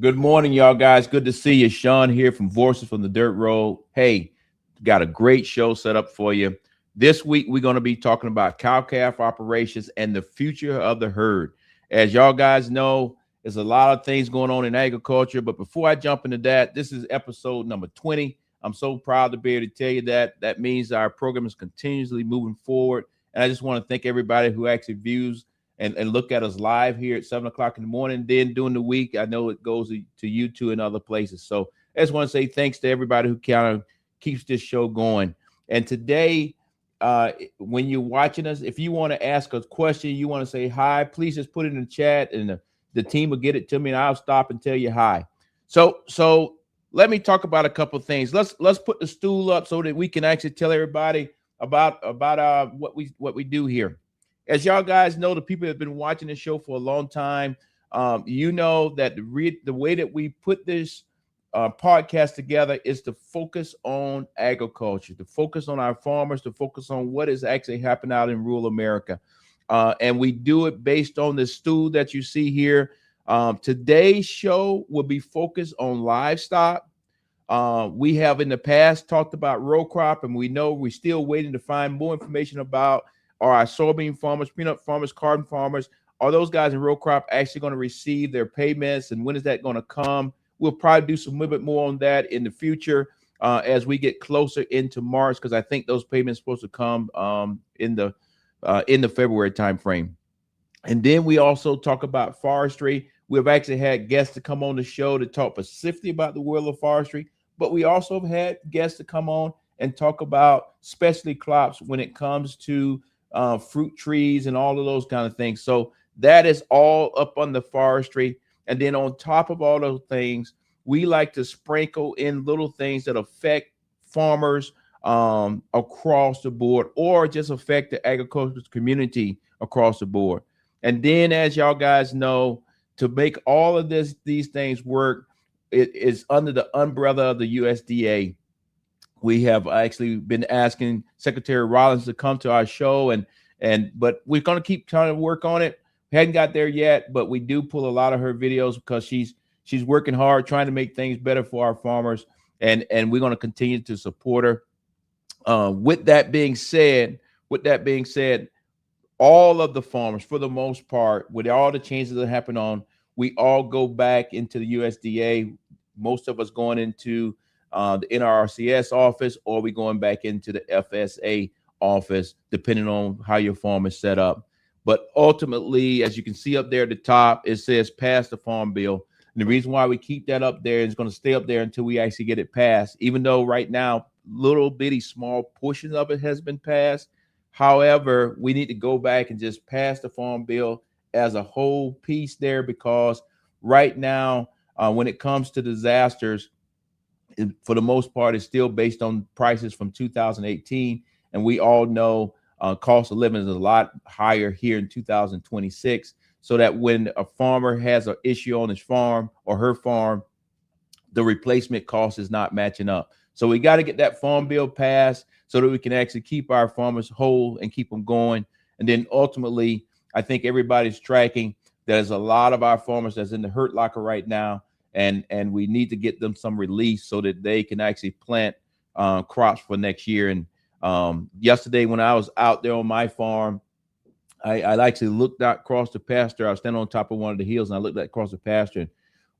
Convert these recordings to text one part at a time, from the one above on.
Good morning, y'all guys. Good to see you. Sean here from Voices from the Dirt Road. Hey, got a great show set up for you. This week, we're going to be talking about cow-calf operations and the future of the herd. As y'all guys know, there's a lot of things going on in agriculture. But before I jump into that, this is episode number 20. I'm so proud to be able to tell you that. That means our program is continuously moving forward. And I just want to thank everybody who actually views and look at us live here at 7 o'clock in the morning. Then during the week, I know it goes to YouTube and other places. So I just want to say thanks to everybody who kind of keeps this show going. And today, when you're watching us, if you want to ask a question, you want to say hi, please just put it in the chat and the team will get it to me and I'll stop and tell you hi. So let me talk about a couple of things. Let's put the stool up so that we can actually tell everybody about what we do here. As y'all guys know, the people that have been watching this show for a long time, you know that the way that we put this podcast together is to focus on agriculture, to focus on our farmers, to focus on what is actually happening out in rural America. And we do it based on the stool that you see here. Today's show will be focused on livestock. We have in the past talked about row crop, and we know we're still waiting to find more information about our soybean farmers, peanut farmers, cotton farmers. Are those guys in row crop actually going to receive their payments, and when is that going to come? We'll probably do some little bit more on that in the future as we get closer into March, because I think those payments are supposed to come in the February timeframe. And then we also talk about forestry. We've actually had guests to come on the show to talk specifically about the world of forestry, but we also have had guests to come on and talk about specialty crops when it comes to fruit trees and all of those kind of things. So that is all up on the forestry. And then on top of all those things, we like to sprinkle in little things that affect farmers across the board, or just affect the agricultural community across the board. And then, as y'all guys know, to make all of these things work, it is under the umbrella of the USDA. We have actually been asking Secretary Rollins to come to our show, but we're going to keep trying to work on it. We hadn't got there yet, but we do pull a lot of her videos because she's working hard, trying to make things better for our farmers, and we're going to continue to support her. With that being said, all of the farmers, for the most part, with all the changes that happen we all go back into the USDA. Most of us going into the NRCS office, or we going back into the FSA office, depending on how your farm is set up. But ultimately, as you can see up there at the top, it says pass the farm bill. And the reason why we keep that up there is going to stay up there until we actually get it passed, even though right now, little bitty small portions of it has been passed. However, we need to go back and just pass the farm bill as a whole piece there, because right now, when it comes to disasters, for the most part, it's still based on prices from 2018. And we all know cost of living is a lot higher here in 2026. So that when a farmer has an issue on his farm or her farm, the replacement cost is not matching up. So we got to get that farm bill passed so that we can actually keep our farmers whole and keep them going. And then ultimately, I think everybody's tracking. There's a lot of our farmers that's in the hurt locker right now. And we need to get them some relief so that they can actually plant crops for next year. And yesterday, when I was out there on my farm, I actually looked out across the pasture. I was standing on top of one of the hills, and I looked across the pasture. And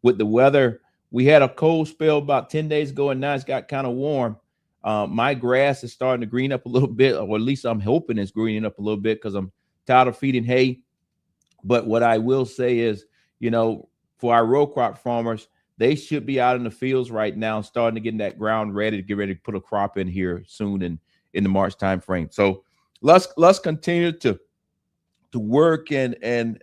with the weather, we had a cold spell about 10 days ago, and now it's got kind of warm. My grass is starting to green up a little bit, or at least I'm hoping it's greening up a little bit, because I'm tired of feeding hay. But what I will say is, for our row crop farmers, they should be out in the fields right now, starting to get that ground ready to get ready to put a crop in here soon in the March timeframe. So let's continue to work, and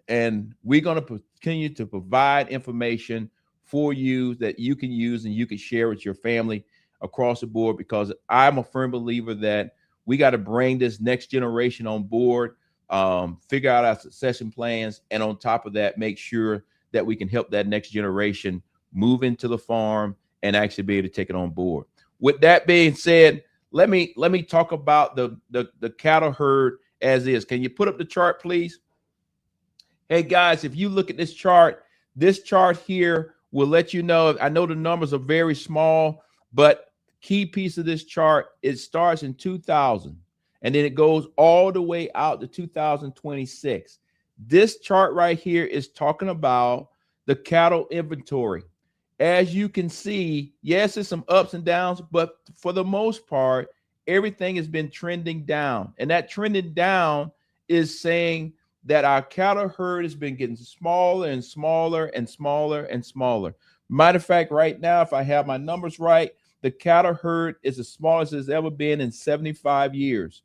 we're going to continue to provide information for you that you can use and you can share with your family across the board, because I'm a firm believer that we got to bring this next generation on board, figure out our succession plans, and on top of that, make sure that we can help that next generation move into the farm and actually be able to take it on board. With that being said, let me talk about the cattle herd as is. Can you put up the chart, please? Hey guys, if you look at this chart here will let you know. I know the numbers are very small, but key piece of this chart, it starts in 2000 and then it goes all the way out to 2026. This chart right here is talking about the cattle inventory. As you can see, yes, there's some ups and downs, but for the most part, everything has been trending down. And that trending down is saying that our cattle herd has been getting smaller and smaller and smaller and smaller. Matter of fact, right now, if I have my numbers right, the cattle herd is the smallest it's ever been in 75 years.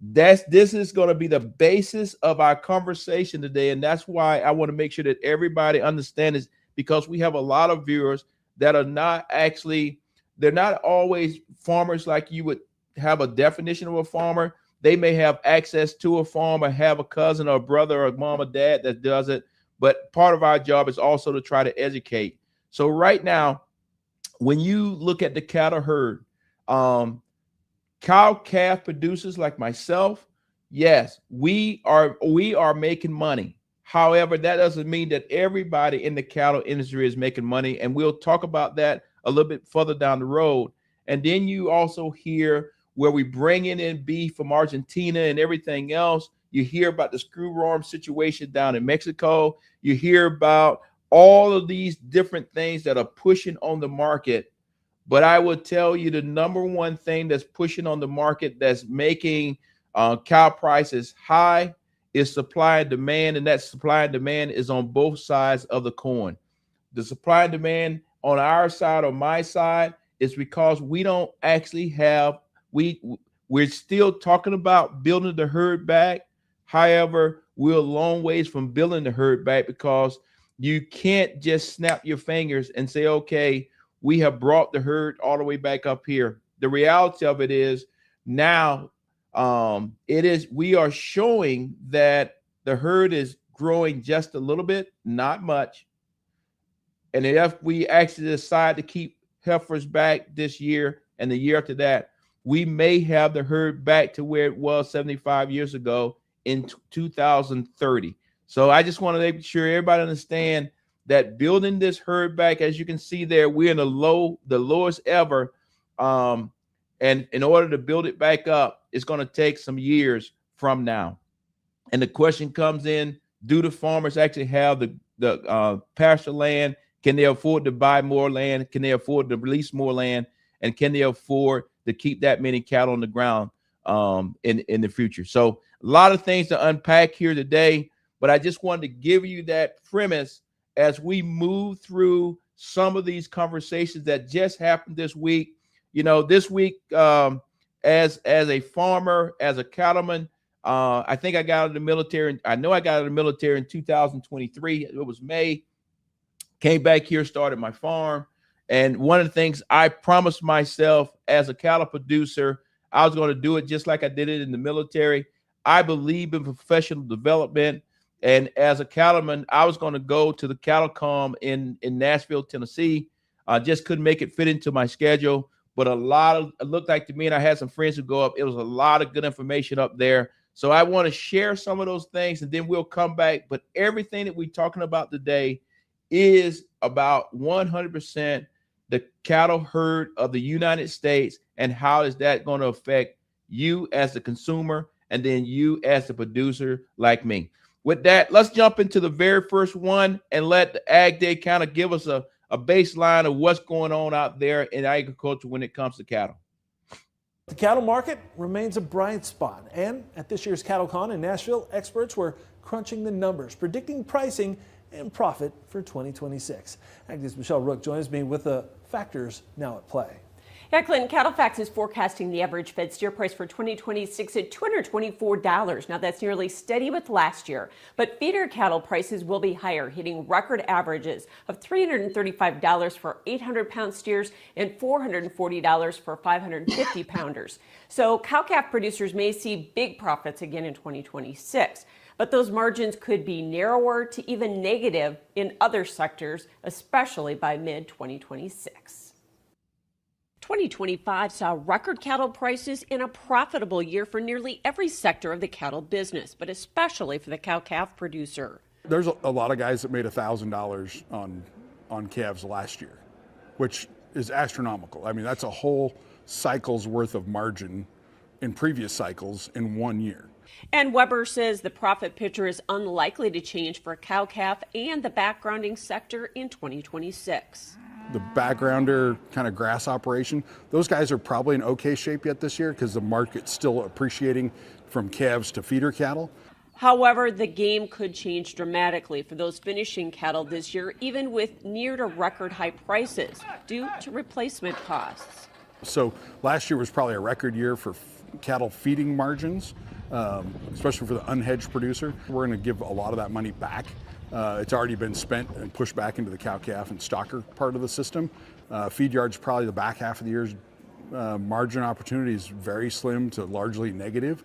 This is going to be the basis of our conversation today, and that's why I want to make sure that everybody understands, because we have a lot of viewers that are not actually, they're not always farmers like you would have a definition of a farmer. They may have access to a farm or have a cousin or a brother or a mom or dad that does it, but part of our job is also to try to educate. So right now, when you look at the cattle herd, cow-calf producers like myself, yes, we are making money. However, that doesn't mean that everybody in the cattle industry is making money, and we'll talk about that a little bit further down the road. And then you also hear where we bring in beef from Argentina and everything else. You hear about the screwworm situation down in Mexico. You hear about all of these different things that are pushing on the market. But I will tell you the number one thing that's pushing on the market that's making cow prices high is supply and demand, and that supply and demand is on both sides of the coin. The supply and demand on our side or my side is because we don't actually have, we're still talking about building the herd back. However, we're a long ways from building the herd back, because you can't just snap your fingers and say, okay, we have brought the herd all the way back up here. The reality of it is now we are showing that the herd is growing just a little bit, not much. And if we actually decide to keep heifers back this year and the year after that, we may have the herd back to where it was 75 years ago in 2030. So I just want to make sure everybody understand that building this herd back, as you can see there, we're in the lowest ever. And in order to build it back up, it's going to take some years from now. And the question comes in, do the farmers actually have the pasture land? Can they afford to buy more land? Can they afford to release more land? And can they afford to keep that many cattle on the ground in the future? So a lot of things to unpack here today, but I just wanted to give you that premise as we move through some of these conversations that just happened this week. You know, this week, as a farmer, as a cattleman, I think I got out of the military. I know I got out of the military in 2023. It was May. Came back here, started my farm. And one of the things I promised myself as a cattle producer, I was going to do it just like I did it in the military. I believe in professional development. And as a cattleman, I was going to go to the CattleCom in Nashville, Tennessee. I just couldn't make it fit into my schedule. But it looked like to me, and I had some friends who go up, it was a lot of good information up there. So I want to share some of those things, and then we'll come back. But everything that we're talking about today is about 100% the cattle herd of the United States, and how is that going to affect you as the consumer, and then you as the producer like me. With that, let's jump into the very first one and let the Ag Day kind of give us a baseline of what's going on out there in agriculture when it comes to cattle. The cattle market remains a bright spot, and at this year's CattleCon in Nashville, experts were crunching the numbers, predicting pricing and profit for 2026. Ag Day's Michelle Rook joins me with the factors now at play. Yeah, Clinton, CattleFax is forecasting the average fed steer price for 2026 at $224. Now that's nearly steady with last year, but feeder cattle prices will be higher, hitting record averages of $335 for 800-pound steers and $440 for 550-pounders. So cow-calf producers may see big profits again in 2026. But those margins could be narrower to even negative in other sectors, especially by mid-2026. 2025 saw record cattle prices in a profitable year for nearly every sector of the cattle business, but especially for the cow-calf producer. There's a lot of guys that made $1,000 on calves last year, which is astronomical. I mean, that's a whole cycle's worth of margin in previous cycles in 1 year. And Weber says the profit picture is unlikely to change for cow-calf and the backgrounding sector in 2026. The backgrounder kind of grass operation, those guys are probably in okay shape yet this year because the market's still appreciating from calves to feeder cattle. However, the game could change dramatically for those finishing cattle this year, even with near to record high prices due to replacement costs. So last year was probably a record year for cattle feeding margins, especially for the unhedged producer. We're going to give a lot of that money back. It's already been spent and pushed back into the cow-calf and stocker part of the system. Feed yards, probably the back half of the year's margin opportunity is very slim to largely negative.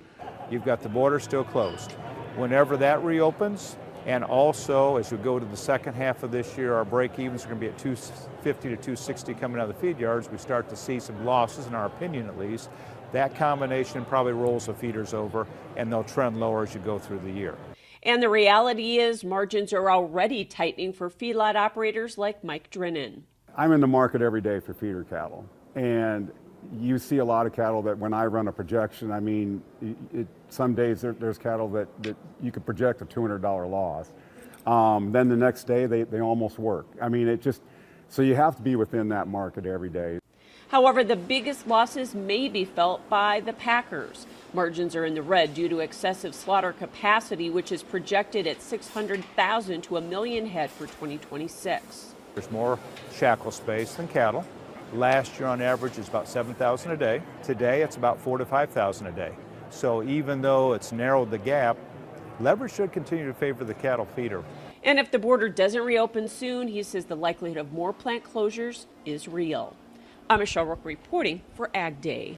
You've got the border still closed. Whenever that reopens, and also as we go to the second half of this year, our break-evens are going to be at 250 to 260 coming out of the feed yards. We start to see some losses, in our opinion at least. That combination probably rolls the feeders over, and they'll trend lower as you go through the year. And the reality is margins are already tightening for feedlot operators like Mike Drennan. I'm in the market every day for feeder cattle, and you see a lot of cattle that when I run a projection, I mean, some days there's cattle that you could project a $200 loss. Then the next day they almost work. I mean, so you have to be within that market every day. However, the biggest losses may be felt by the packers. Margins are in the red due to excessive slaughter capacity, which is projected at 600,000 to 1 million head for 2026. There's more shackle space than cattle. Last year on average is about 7,000 a day. Today it's about 4,000 to 5,000 a day. So even though it's narrowed the gap, leverage should continue to favor the cattle feeder. And if the border doesn't reopen soon, he says the likelihood of more plant closures is real. I'm Michelle Rook reporting for Ag Day.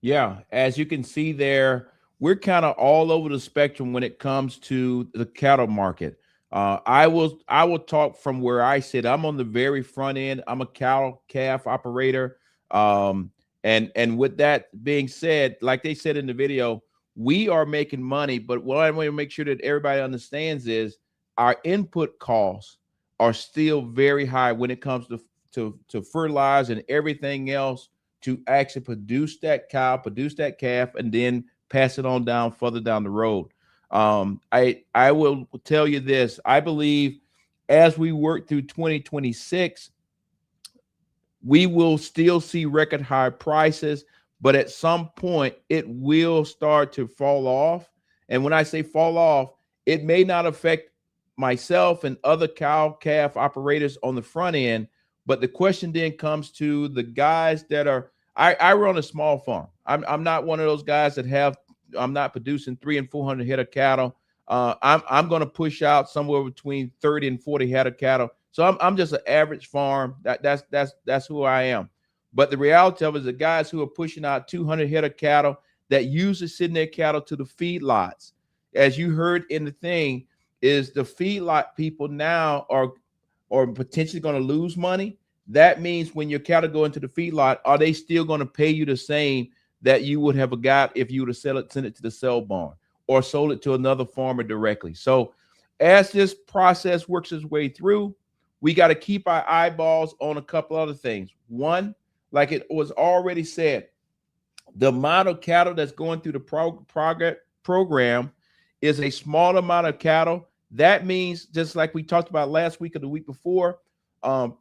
Yeah, as you can see there, we're kind of all over the spectrum when it comes to the cattle market. I will talk from where I sit. I'm on the very front end. I'm a cow-calf operator. And with that being said, like they said in the video, we are making money, but what I want to make sure that everybody understands is our input costs are still very high when it comes to fertilize and everything else to actually produce that cow, produce that calf, and then pass it on down further down the road. I will tell you this. I believe as we work through 2026, we will still see record high prices, but at some point it will start to fall off. And when I say fall off, it may not affect myself and other cow-calf operators on the front end, but the question then comes to the guys that are, I run a small farm. I'm not one of those guys that I'm not producing 300 and 400 head of cattle. I'm going to push out somewhere between 30 and 40 head of cattle. So I'm just an average farm. That's who I am. But the reality of it is the guys who are pushing out 200 head of cattle that usually send their cattle to the feedlots, as you heard in the thing, is the feedlot people now are potentially going to lose money. That means when your cattle go into the feedlot, are they still going to pay you the same that you would have got if you would have sent it to the sale barn or sold it to another farmer directly? So as this process works its way through, we got to keep our eyeballs on a couple other things. One, like it was already said, the amount of cattle that's going through the program is a small amount of cattle. That means, just like we talked about last week or the week before,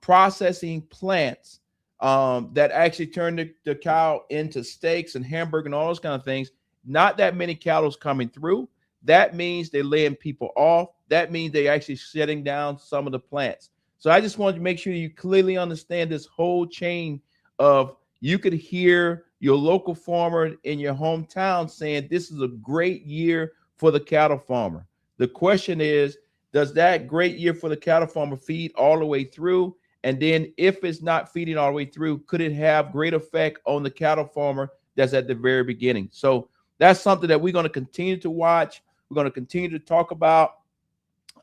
processing plants that actually turn the cow into steaks and hamburger and all those kind of things. Not that many cattle coming through. That means they're laying people off. That means they're actually shutting down some of the plants. So I just wanted to make sure you clearly understand this whole chain of, you could hear your local farmer in your hometown saying this is a great year for the cattle farmer. The question is, does that great year for the cattle farmer feed all the way through? And then if it's not feeding all the way through, could it have great effect on the cattle farmer that's at the very beginning? So that's something that we're going to continue to watch. We're going to continue to talk about.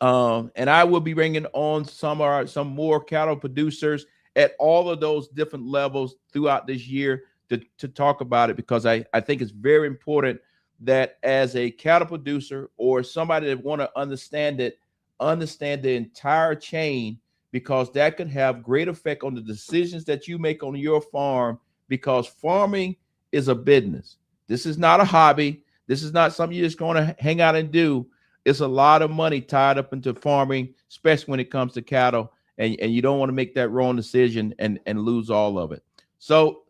And I will be bringing on some more cattle producers at all of those different levels throughout this year to talk about it, because I think it's very important that as a cattle producer or somebody that want to understand it, understand the entire chain, because that could have great effect on the decisions that you make on your farm, because farming is a business. This is not a hobby. This is not something you're just going to hang out and do. It's a lot of money tied up into farming, especially when it comes to cattle, and you don't want to make that wrong decision and lose all of it. So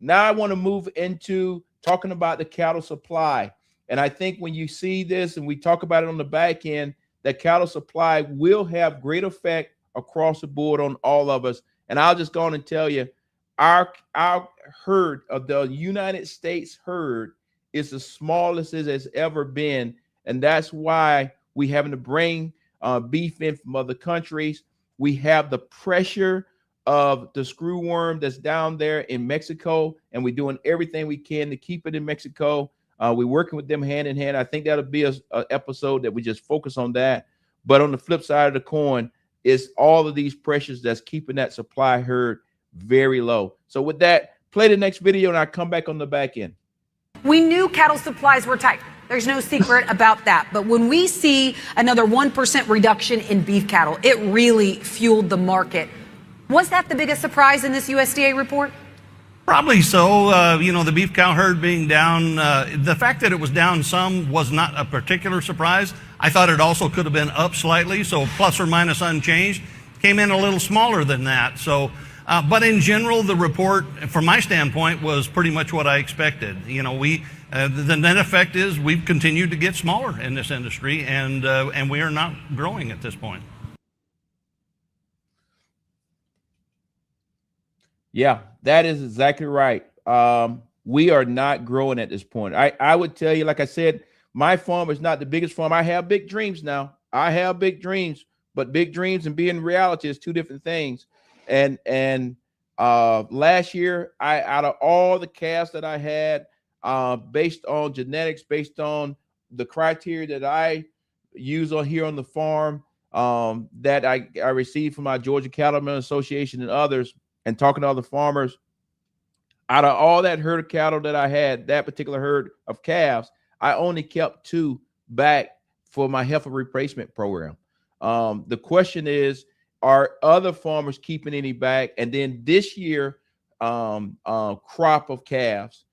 now I want to move into talking about the cattle supply. And I think when you see this and we talk about it on the back end, that cattle supply will have great effect across the board on all of us. And I'll just go on and tell you, our herd of the United States herd is the smallest it has ever been. And that's why we having to bring beef in from other countries. We have the pressure of the screwworm that's down there in Mexico, and we're doing everything we can to keep it in Mexico. We're working with them hand in hand. I think that'll be a episode that we just focus on that. But on the flip side of the coin is all of these pressures that's keeping that supply herd very low. So with that, play the next video and I'll come back on the back end. We knew cattle supplies were tight. There's no secret about that. But when we see another 1% reduction in beef cattle, it really fueled the market. Was that the biggest surprise in this USDA report? Probably so. The beef cow herd being down, the fact that it was down some was not a particular surprise. I thought it also could have been up slightly, so plus or minus unchanged. Came in a little smaller than that. So, but in general, the report, from my standpoint, was pretty much what I expected. The net effect is we've continued to get smaller in this industry, and we are not growing at this point. Yeah, that is exactly right. We are not growing at this point. I would tell you, like I said, my farm is not the biggest farm. I have big dreams now. I have big dreams, but big dreams and being reality is two different things. And last year, out of all the calves that I had, based on genetics, based on the criteria that I use on here on the farm, that I received from my Georgia Cattlemen Association and others, and talking to other farmers, out of all that herd of cattle that I had, that particular herd of calves, I only kept 2 back for my heifer replacement program. The question is, are other farmers keeping any back? And then this year, crop of calves,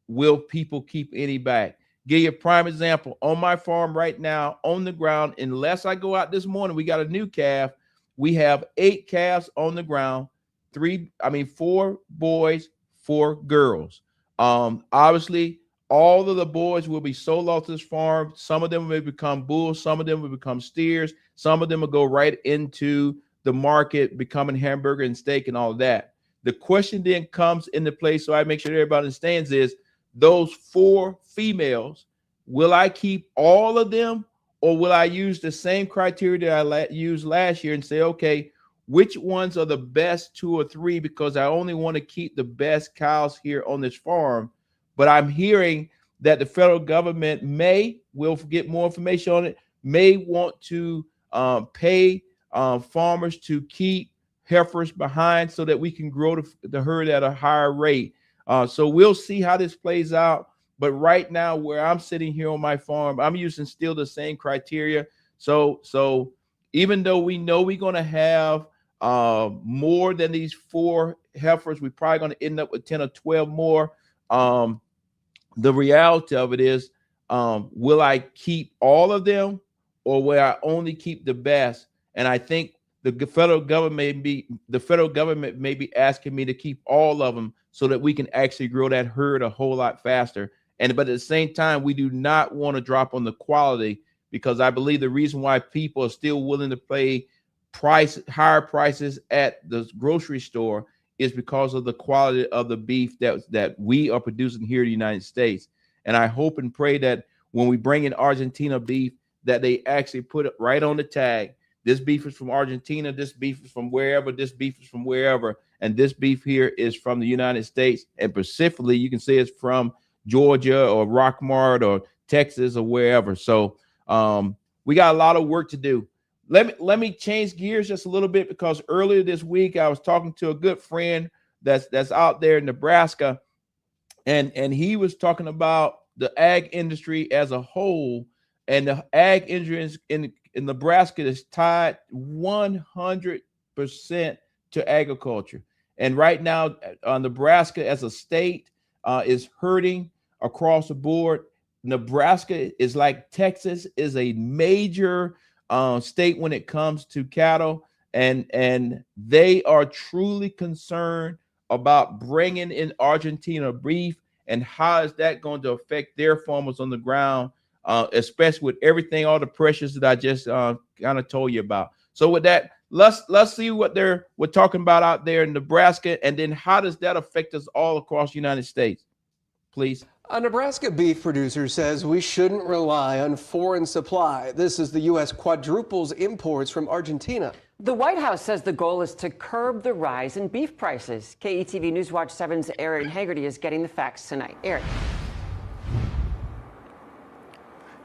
will people keep any back? Give you a prime example. On my farm right now, on the ground, unless I go out this morning, we got a new calf. We have 8 calves on the ground. 4 boys, 4 girls. Obviously, all of the boys will be sold off this farm. Some of them will become bulls. Some of them will become steers. Some of them will go right into the market, becoming hamburger and steak and all of that. The question then comes into play, so I make sure everybody understands, is those 4 females, will I keep all of them, or will I use the same criteria that I used last year and say, okay, which ones are the best 2 or 3, because I only want to keep the best cows here on this farm. But I'm hearing that the federal government will get more information on it, may want to pay farmers to keep heifers behind so that we can grow the herd at a higher rate. So we'll see how this plays out. But right now, where I'm sitting here on my farm, I'm using still the same criteria. So even though we know we're going to have more than these 4 heifers, we're probably going to end up with 10 or 12 more. The reality of it is, will I keep all of them, or will I only keep the best? And I think the federal government may be asking me to keep all of them so that we can actually grow that herd a whole lot faster. But at the same time, we do not want to drop on the quality, because I believe the reason why people are still willing to pay higher prices at the grocery store is because of the quality of the beef that we are producing here in the United States. And I hope and pray that when we bring in Argentina beef, that they actually put it right on the tag. This beef is from Argentina. This beef is from wherever. This beef is from wherever. And this beef here is from the United States. And specifically, you can say it's from Georgia or Rockmart or Texas or wherever. So we got a lot of work to do. Let me change gears just a little bit, because earlier this week I was talking to a good friend that's out there in Nebraska, and he was talking about the ag industry as a whole, and the ag industry in Nebraska is tied 100% to agriculture. And right now, Nebraska as a state is hurting across the board. Nebraska is like Texas, is a major state when it comes to cattle, and they are truly concerned about bringing in Argentina beef, and how is that going to affect their farmers on the ground, especially with everything, all the pressures that I just kind of told you about. So with that, let's see what we're talking about out there in Nebraska, and then how does that affect us all across the United States, please. A Nebraska beef producer says we shouldn't rely on foreign supply. This as the U.S. quadruples imports from Argentina. The White House says the goal is to curb the rise in beef prices. KETV Newswatch 7's Aaron Haggerty is getting the facts tonight. Aaron.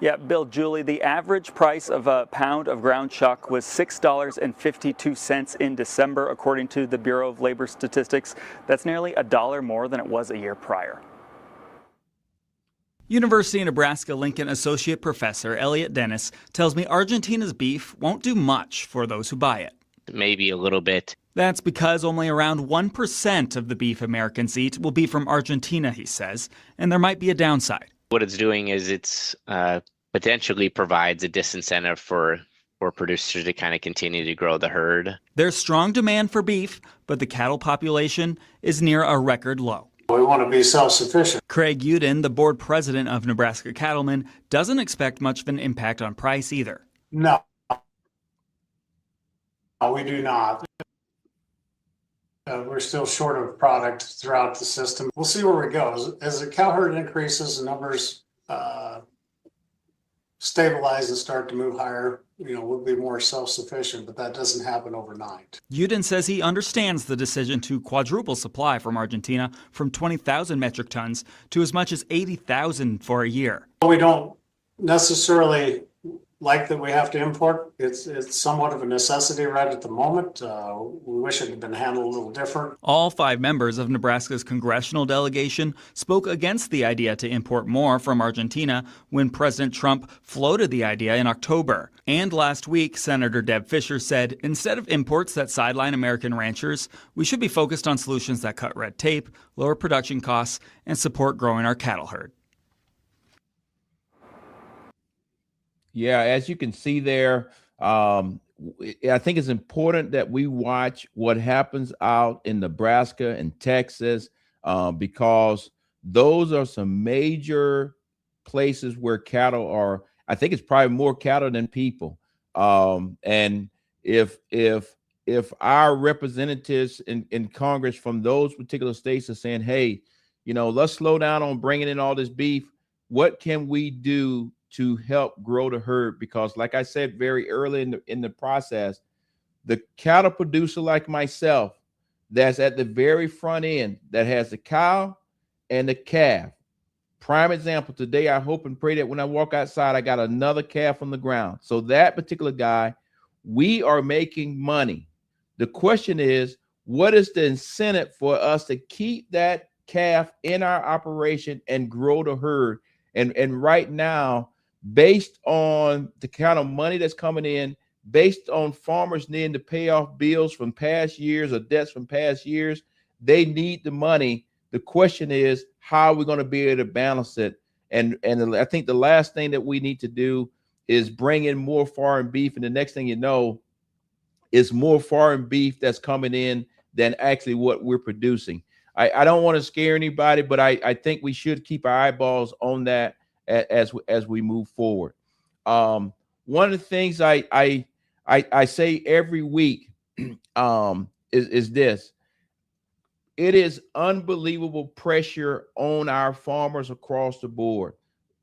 Yeah, Bill, Julie, the average price of a pound of ground chuck was $6.52 in December, according to the Bureau of Labor Statistics. That's nearly $1 more than it was a year prior. University of Nebraska-Lincoln Associate Professor Elliot Dennis tells me Argentina's beef won't do much for those who buy it. Maybe a little bit. That's because only around 1% of the beef Americans eat will be from Argentina, he says, and there might be a downside. What it's doing is it's potentially provides a disincentive for producers to kind of continue to grow the herd. There's strong demand for beef, but the cattle population is near a record low. We want to be self-sufficient. Craig Uden, the board president of Nebraska Cattlemen, doesn't expect much of an impact on price either. No, we do not. We're still short of product throughout the system. We'll see where we go. As the cow herd increases, the numbers stabilize and start to move higher, we'll be more self-sufficient, but that doesn't happen overnight. Uden says he understands the decision to quadruple supply from Argentina from 20,000 metric tons to as much as 80,000 for a year. We don't necessarily like that we have to import. It's somewhat of a necessity right at the moment. We wish it had been handled a little different. All 5 members of Nebraska's congressional delegation spoke against the idea to import more from Argentina when President Trump floated the idea in October. And last week, Senator Deb Fischer said, instead of imports that sideline American ranchers, we should be focused on solutions that cut red tape, lower production costs, and support growing our cattle herd. Yeah, as you can see there, I think it's important that we watch what happens out in Nebraska and Texas, because those are some major places where cattle are. I think it's probably more cattle than people. And if our representatives in Congress from those particular states are saying, hey, let's slow down on bringing in all this beef, what can we do to help grow the herd? Because like I said very early in the process, the cattle producer like myself that's at the very front end, that has the cow and the calf. Prime example, today I hope and pray that when I walk outside, I got another calf on the ground. So that particular guy, we are making money. The question is, what is the incentive for us to keep that calf in our operation and grow the herd? And right now, based on the kind of money that's coming in, based on farmers needing to pay off bills from past years or debts from past years, they need the money. The question is, how are we going to be able to balance it? And I think the last thing that we need to do is bring in more foreign beef. And the next thing you know, is more foreign beef that's coming in than actually what we're producing. I don't want to scare anybody, but I think we should keep our eyeballs on that as we move forward. One of the things I say every week is this: it is unbelievable pressure on our farmers across the board.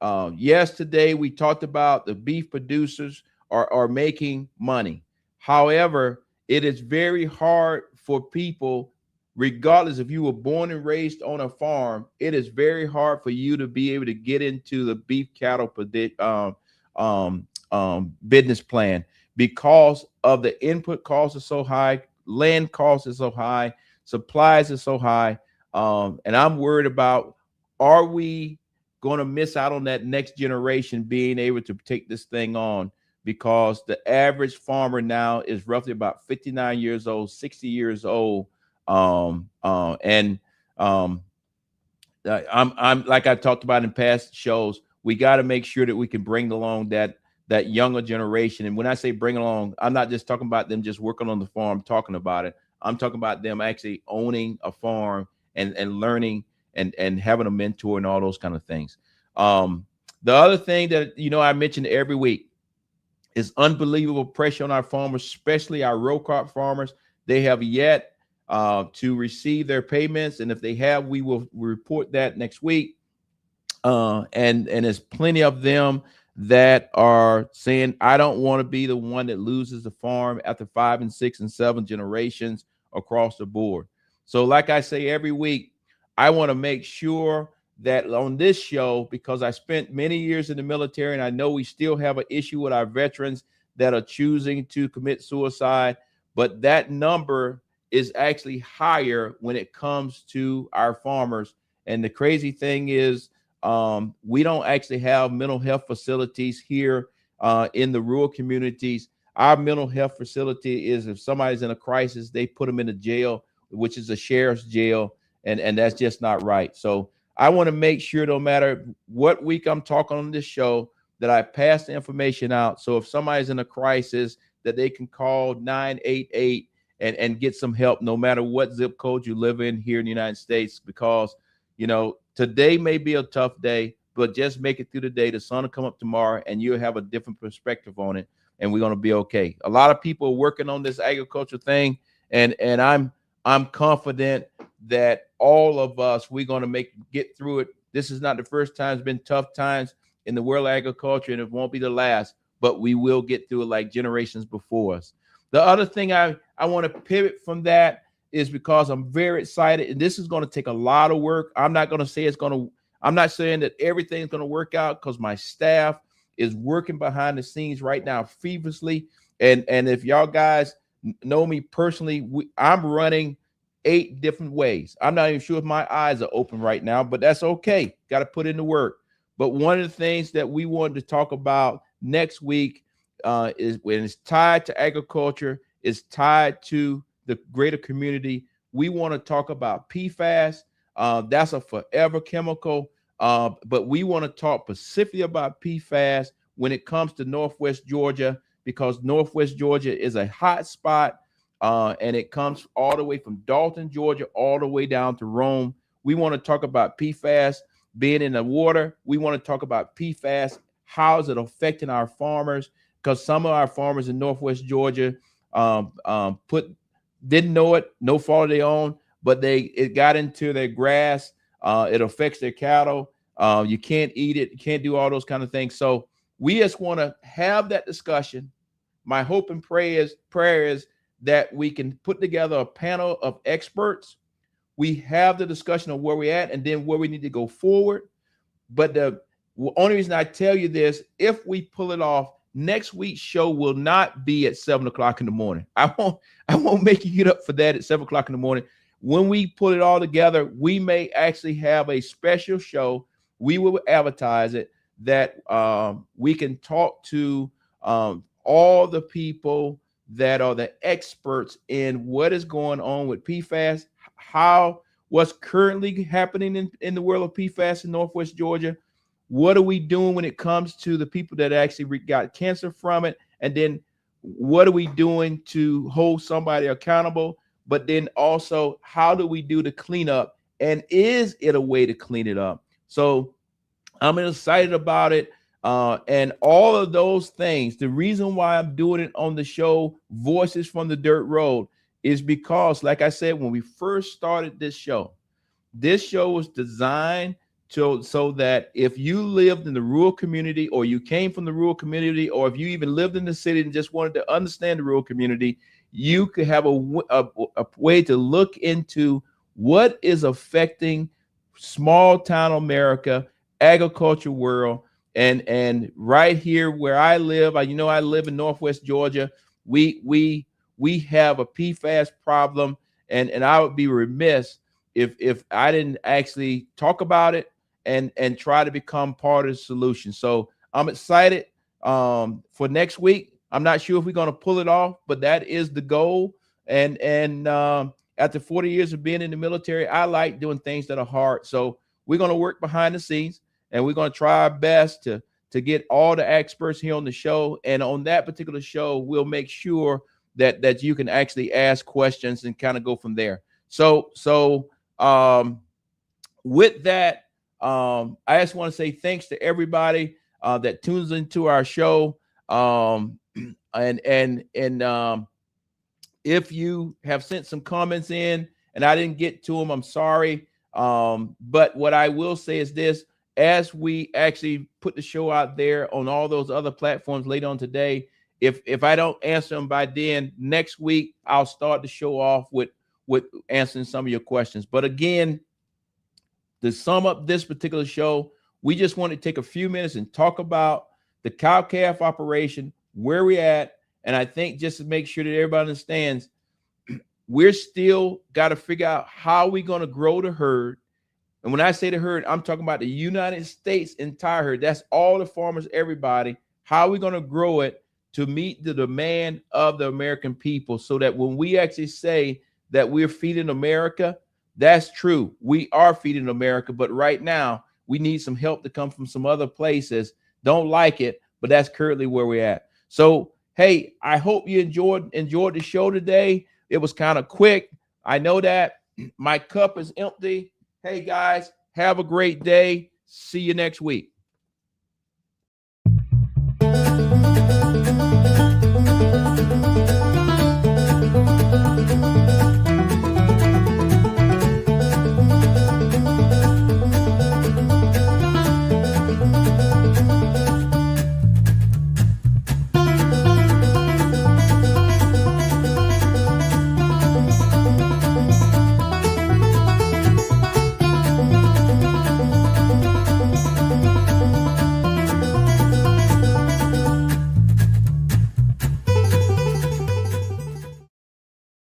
Yesterday we talked about the beef producers are making money. However, it is very hard for people, regardless if you were born and raised on a farm, it is very hard for you to be able to get into the beef cattle business plan because of the input costs are so high, land costs are so high, supplies are so high. And I'm worried about, are we going to miss out on that next generation being able to take this thing on? because the average farmer now is roughly about 59 years old, 60 years old. I'm like I talked about in past shows, we got to make sure that we can bring along that younger generation. And when I say bring along, I'm not just talking about them just working on the farm, talking about it. I'm talking about them actually owning a farm and learning and having a mentor and all those kind of things. The other thing that, I mentioned every week is unbelievable pressure on our farmers, especially our row crop farmers. They have yet to receive their payments. And if they have, we will report that next week. And there's plenty of them that are saying, I don't want to be the one that loses the farm after 5 and 6 and 7 generations across the board. So like I say every week, I want to make sure that on this show, because I spent many years in the military, and I know we still have an issue with our veterans that are choosing to commit suicide, but that number is actually higher when it comes to our farmers. And the crazy thing is, we don't actually have mental health facilities here in the rural communities. Our mental health facility is, if somebody's in a crisis, they put them in a jail, which is a sheriff's jail, and that's just not right. So I want to make sure, no matter what week I'm talking on this show, that I pass the information out. So if somebody's in a crisis, that they can call 988 and get some help, no matter what zip code you live in here in the United States, because, today may be a tough day, but just make it through the day. The sun will come up tomorrow and you'll have a different perspective on it, and we're going to be okay. A lot of people are working on this agriculture thing, and I'm confident that all of us, we're going to get through it. This is not the first time. It's been tough times in the world of agriculture, and it won't be the last, but we will get through it like generations before us. The other thing I want to pivot from that is because I'm very excited, and this is going to take a lot of work. I'm not saying that everything's going to work out, because my staff is working behind the scenes right now feverishly. And if y'all guys know me personally, I'm running 8 different ways. I'm not even sure if my eyes are open right now, but that's okay. Got to put in the work. But one of the things that we wanted to talk about next week is, when it's tied to agriculture, is tied to the greater community. We want to talk about PFAS. That's a forever chemical, but we want to talk specifically about PFAS when it comes to Northwest Georgia, because Northwest Georgia is a hot spot, and it comes all the way from Dalton, Georgia, all the way down to Rome. We want to talk about PFAS being in the water. We want to talk about PFAS, how is it affecting our farmers, because some of our farmers in Northwest Georgia didn't know it, no fault of their own, but it got into their grass. It affects their cattle. You can't eat it. You can't do all those kind of things. So we just want to have that discussion. My hope and prayer is that we can put together a panel of experts. We have the discussion of where we're at and then where we need to go forward. But the only reason I tell you this, if we pull it off, next week's show will not be at 7 o'clock in the morning. I won't make you get up for that at 7 o'clock in the morning. When we put it all together, we may actually have a special show. We will advertise it, that we can talk to all the people that are the experts in what is going on with PFAS, what's currently happening in the world of PFAS in Northwest Georgia. What are we doing when it comes to the people that actually got cancer from it? And then what are we doing to hold somebody accountable? But then also, how do we do the cleanup? And is it a way to clean it up? So I'm excited about it. And all of those things, the reason why I'm doing it on the show, Voices from the Dirt Road, is because, like I said, when we first started this show was designed so that if you lived in the rural community, or you came from the rural community, or if you even lived in the city and just wanted to understand the rural community, you could have a way to look into what is affecting small town America, agriculture world. And right here where I live, I live in Northwest Georgia. We have a PFAS problem, and I would be remiss if I didn't actually talk about it and try to become part of the solution. So I'm excited. for next week. I'm not sure if we're going to pull it off, but that is the goal. And after 40 years of being in the military, I like doing things that are hard. So we're going to work behind the scenes, and we're going to try our best to get all the experts here on the show. And on that particular show, we'll make sure that you can actually ask questions and kind of go from there. So with that, I just want to say thanks to everybody that tunes into our show. If you have sent some comments in and I didn't get to them, I'm sorry. But what I will say is this: as we actually put the show out there on all those other platforms later on today, if I don't answer them by then, next week I'll start the show off with answering some of your questions. But again, to sum up this particular show, we just want to take a few minutes and talk about the cow-calf operation, where we're at. And I think just to make sure that everybody understands, we're still got to figure out how we're going to grow the herd. And when I say the herd, I'm talking about the United States entire herd. That's all the farmers, everybody. How are we going to grow it to meet the demand of the American people, so that when we actually say that we're feeding America, that's true. We are feeding America, but right now we need some help to come from some other places. Don't like it, but that's currently where we're at. So, hey, I hope you enjoyed the show today. It was kind of quick. I know that. My cup is empty. Hey, guys, have a great day. See you next week.